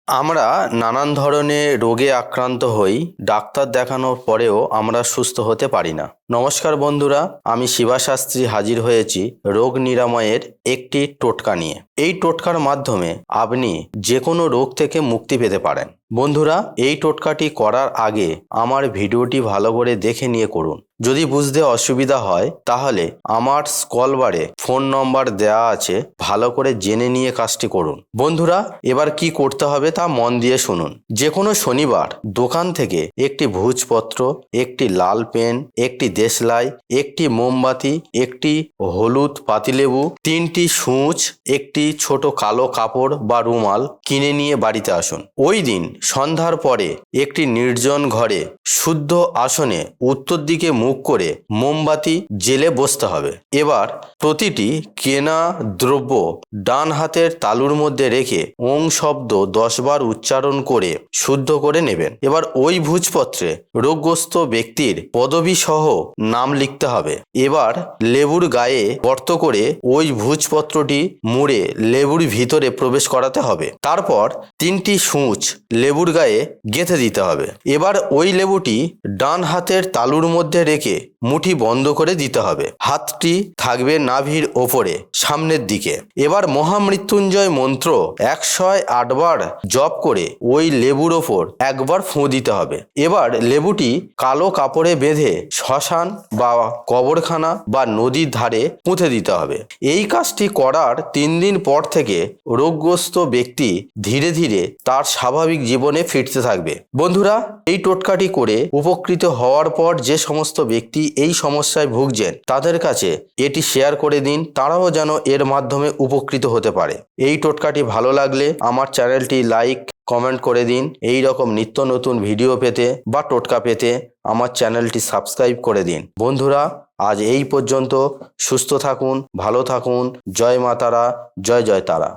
আমরা নানান ধরনের রোগে আক্রান্ত হই, ডাক্তার দেখানোর পরেও আমরা সুস্থ হতে পারি না। নমস্কার বন্ধুরা, আমি শিবা শাস্ত্রী হাজির হয়েছি রোগ নিরাময়ের একটি টোটকা নিয়ে। এই টোটকার মাধ্যমে আপনি যে কোনো রোগ থেকে মুক্তি পেতে পারেন। বন্ধুরা, এই টোটকাটি করার আগে আমার ভিডিওটি ভালো করে দেখে নিয়ে করুন। যদি বুঝতে অসুবিধা হয় তাহলে আমার স্ক্রল বারে ফোন নম্বর দেওয়া আছে, ভালো করে জেনে নিয়ে কাজটি করুন। বন্ধুরা, এবার কি করতে হবে তা মন দিয়ে শুনুন। যে কোনো শনিবার দোকান থেকে একটি ভোজপত্র, একটি লাল পেন, একটি দেশলাই, একটি মোমবাতি, একটি হলুদ পাতিলেবু, 3টি সূঁচ, একটি ছোট কালো কাপড় বা রুমাল কিনে নিয়ে বাড়িতে আসুন। ওই দিন সন্ধ্যার পরে একটি নির্জন ঘরে শুদ্ধ আসনে উত্তর দিকে মুখ করে মোমবাতি জেলে বসতে হবে। এবার প্রতিটি কেনা দ্রব্য ডান হাতের তালুর মধ্যে রেখে ওং শব্দ 10 বার উচ্চারণ করে শুদ্ধ করে নেবেন। এবার ওই ভোজপত্রে রোগগ্রস্ত ব্যক্তির পদবি সহ নাম লিখতে হবে। এবার লেবুর গায়ে গর্ত করে ওই ভোজপত্রটি মুড়ে লেবুর ভিতরে প্রবেশ করাতে হবে। তারপর 3টি সূঁচ লেবুর গায়ে গেঁথে দিতে হবে। এবার ওই লেবুটি ডান হাতের তালুর মধ্যে রেখে মুঠি বন্ধ করে দিতে হবে। হাতটি থাকবে নাভির ওপরে সামনের দিকে। এবার মহামৃত্যুঞ্জয় মন্ত্র 108 বার জপ করে ওই লেবুর ওপর একবার ফুঁ দিতে হবে। এবার লেবুটি কালো কাপড়ে বেঁধে শ্মশান বা কবরখানা বা নদীর ধারে পুঁতে দিতে হবে। এই কাজটি করার 3 দিন পর থেকে রোগগ্রস্ত ব্যক্তি ধীরে ধীরে তার স্বাভাবিক জীবনে ফিরতে থাকবে। বন্ধুরা, এই টোটকাটি করে উপকৃত হওয়ার পর যে সমস্ত ব্যক্তি এই সমস্যায় ভুগছেন তাদের কাছে এটি শেয়ার করে দিন, তারাও যেন এর মাধ্যমে উপকৃত হতে পারে। এই টোটকাটি ভালো লাগলে আমার চ্যানেলটি লাইক কমেন্ট করে দিন। এই রকম নিত্য নতুন ভিডিও পেতে বা টোটকা পেতে আমার চ্যানেলটি সাবস্ক্রাইব করে দিন। বন্ধুরা, আজ এই পর্যন্ত। সুস্থ থাকুন, ভালো থাকুন। জয় মা তারা, জয় জয় তারা।